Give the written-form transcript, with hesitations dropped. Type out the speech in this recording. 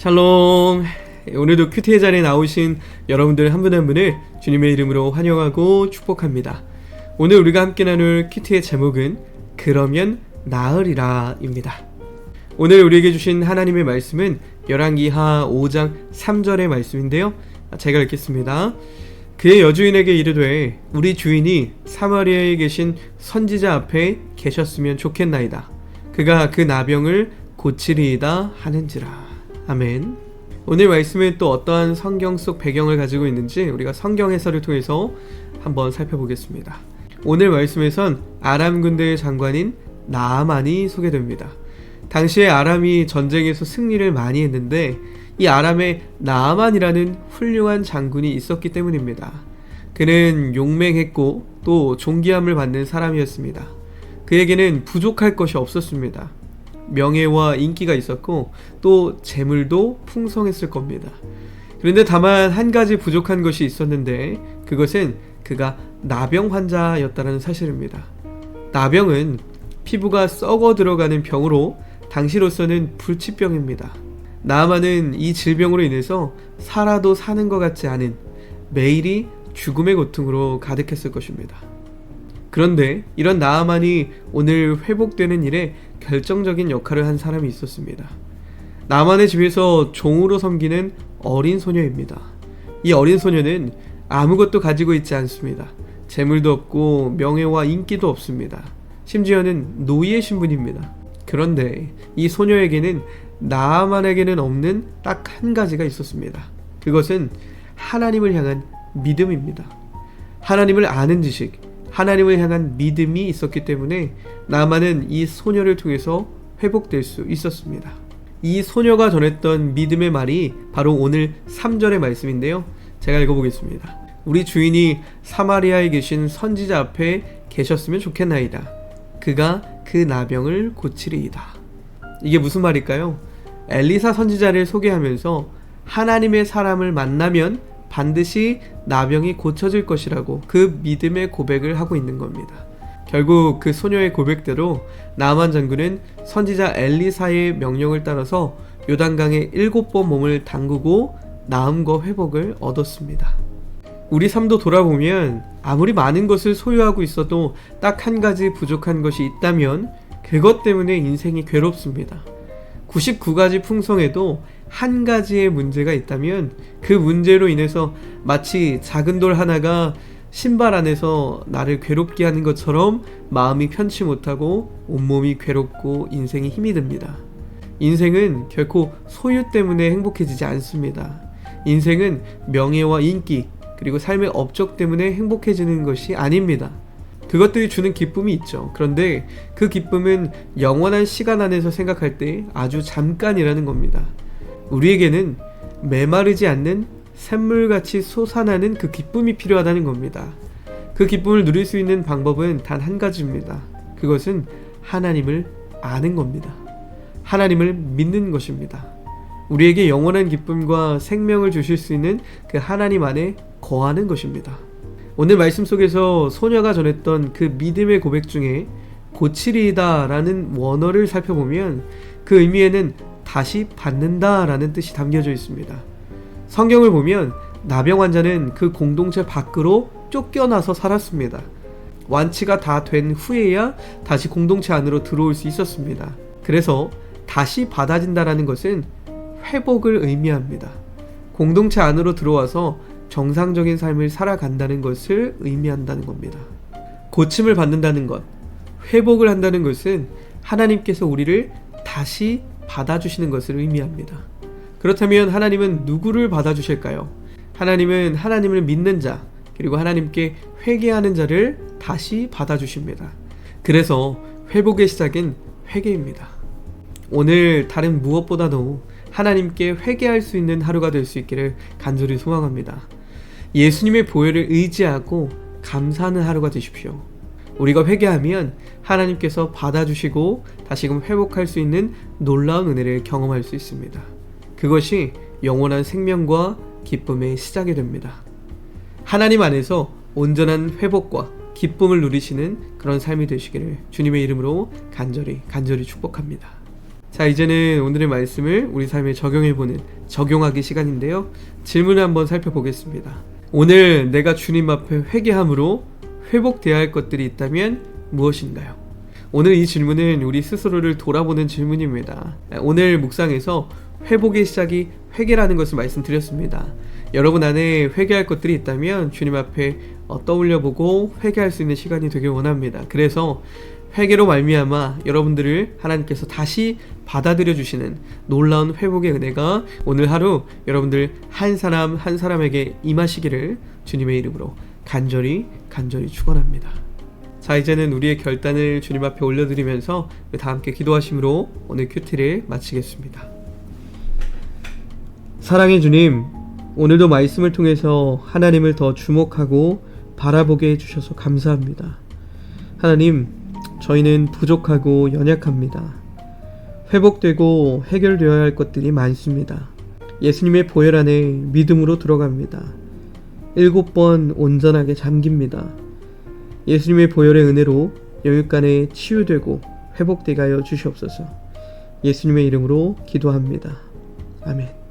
샬롬. 오늘도 큐티의 자리에 나오신 여러분들 한 분 한 분을 주님의 이름으로 환영하고 축복합니다. 오늘 우리가 함께 나눌 큐티의 제목은 그러면 나으리라 입니다. 오늘 우리에게 주신 하나님의 말씀은 열왕기하 5장 3절의 말씀인데요, 제가 읽겠습니다. 그의 여주인에게 이르되 우리 주인이 사마리아에 계신 선지자 앞에 계셨으면 좋겠나이다. 그가 그 나병을 고치리이다 하는지라. 아멘. 오늘 말씀은 또 어떠한 성경 속 배경을 가지고 있는지 우리가 성경 해설을 통해서 한번 살펴보겠습니다. 오늘 말씀에선 아람 군대의 장관인 나아만이 소개됩니다. 당시에 아람이 전쟁에서 승리를 많이 했는데 이 아람에 나아만이라는 훌륭한 장군이 있었기 때문입니다. 그는 용맹했고 또 존귀함을 받는 사람이었습니다. 그에게는 부족할 것이 없었습니다. 명예와 인기가 있었고 또 재물도 풍성했을 겁니다. 그런데 다만 한 가지 부족한 것이 있었는데 그것은 그가 나병 환자였다는 사실입니다. 나병은 피부가 썩어 들어가는 병으로 당시로서는 불치병입니다. 나아만은 이 질병으로 인해서 살아도 사는 것 같지 않은 매일이 죽음의 고통으로 가득했을 것입니다. 그런데 이런 나아만이 오늘 회복되는 일에 결정적인 역할을 한 사람이 있었습니다. 나아만의 집에서 종으로 섬기는 어린 소녀입니다. 이 어린 소녀는 아무것도 가지고 있지 않습니다. 재물도 없고 명예와 인기도 없습니다. 심지어는 노예의 신분입니다. 그런데 이 소녀에게는 나아만에게는 없는 딱 한 가지가 있었습니다. 그것은 하나님을 향한 믿음입니다. 하나님을 아는 지식, 하나님을 향한 믿음이 있었기 때문에 나아만은 이 소녀를 통해서 회복될 수 있었습니다. 이 소녀가 전했던 믿음의 말이 바로 오늘 3절의 말씀인데요, 제가 읽어보겠습니다. 우리 주인이 사마리아에 계신 선지자 앞에 계셨으면 좋겠나이다. 그가 그 나병을 고치리이다. 이게 무슨 말일까요? 엘리사 선지자를 소개하면서 하나님의 사람을 만나면 반드시 나병이 고쳐질 것이라고 그 믿음의 고백을 하고 있는 겁니다. 결국 그 소녀의 고백대로 나아만 장군은 선지자 엘리사의 명령을 따라서 요단강에 7번 몸을 담그고 나음과 회복을 얻었습니다. 우리 삶도 돌아보면 아무리 많은 것을 소유하고 있어도 딱 한 가지 부족한 것이 있다면 그것 때문에 인생이 괴롭습니다. 99가지 풍성에도 한 가지의 문제가 있다면 그 문제로 인해서 마치 작은 돌 하나가 신발 안에서 나를 괴롭게 하는 것처럼 마음이 편치 못하고 온몸이 괴롭고 인생이 힘이 듭니다. 인생은 결코 소유 때문에 행복해지지 않습니다. 인생은 명예와 인기 그리고 삶의 업적 때문에 행복해지는 것이 아닙니다. 그것들이 주는 기쁨이 있죠. 그런데 그 기쁨은 영원한 시간 안에서 생각할 때 아주 잠깐이라는 겁니다. 우리에게는 메마르지 않는 샘물같이 솟아나는 그 기쁨이 필요하다는 겁니다. 그 기쁨을 누릴 수 있는 방법은 단 한 가지입니다. 그것은 하나님을 아는 겁니다. 하나님을 믿는 것입니다. 우리에게 영원한 기쁨과 생명을 주실 수 있는 그 하나님 안에 거하는 것입니다. 오늘 말씀 속에서 소녀가 전했던 그 믿음의 고백 중에 고치리이다 라는 원어를 살펴보면 그 의미에는 다시 받는다 라는 뜻이 담겨져 있습니다. 성경을 보면 나병 환자는 그 공동체 밖으로 쫓겨나서 살았습니다. 완치가 다 된 후에야 다시 공동체 안으로 들어올 수 있었습니다. 그래서 다시 받아진다라는 것은 회복을 의미합니다. 공동체 안으로 들어와서 정상적인 삶을 살아간다는 것을 의미한다는 겁니다. 고침을 받는다는 것, 회복을 한다는 것은 하나님께서 우리를 다시 받아주시는 것을 의미합니다. 그렇다면 하나님은 누구를 받아주실까요? 하나님은 하나님을 믿는 자, 그리고 하나님께 회개하는 자를 다시 받아주십니다. 그래서 회복의 시작은 회개입니다. 오늘 다른 무엇보다도 하나님께 회개할 수 있는 하루가 될 수 있기를 간절히 소망합니다. 예수님의 보혈을 의지하고 감사하는 하루가 되십시오. 우리가 회개하면 하나님께서 받아주시고 다시금 회복할 수 있는 놀라운 은혜를 경험할 수 있습니다. 그것이 영원한 생명과 기쁨의 시작이 됩니다. 하나님 안에서 온전한 회복과 기쁨을 누리시는 그런 삶이 되시기를 주님의 이름으로 간절히 축복합니다. 자, 이제는 오늘의 말씀을 우리 삶에 적용해보는 적용하기 시간인데요. 질문을 한번 살펴보겠습니다. 오늘 내가 주님 앞에 회개함으로 회복되어야 할 것들이 있다면 무엇인가요? 오늘 이 질문은 우리 스스로를 돌아보는 질문입니다. 오늘 묵상에서 회복의 시작이 회개라는 것을 말씀드렸습니다. 여러분 안에 회개할 것들이 있다면 주님 앞에 떠올려보고 회개할 수 있는 시간이 되길 원합니다. 그래서 회개로 말미암아 여러분들을 하나님께서 다시 받아들여 주시는 놀라운 회복의 은혜가 오늘 하루 여러분들 한 사람 한 사람에게 임하시기를 주님의 이름으로 간절히 축원합니다. 자, 이제는 우리의 결단을 주님 앞에 올려드리면서 다 함께 기도하심으로 오늘 큐티를 마치겠습니다. 사랑의 주님, 오늘도 말씀을 통해서 하나님을 더 주목하고 바라보게 해주셔서 감사합니다. 하나님, 저희는 부족하고 연약합니다. 회복되고 해결되어야 할 것들이 많습니다. 예수님의 보혈 안에 믿음으로 들어갑니다. 7번 온전하게 잠깁니다. 예수님의 보혈의 은혜로 영육간에 치유되고 회복되게 하여 주시옵소서. 예수님의 이름으로 기도합니다. 아멘.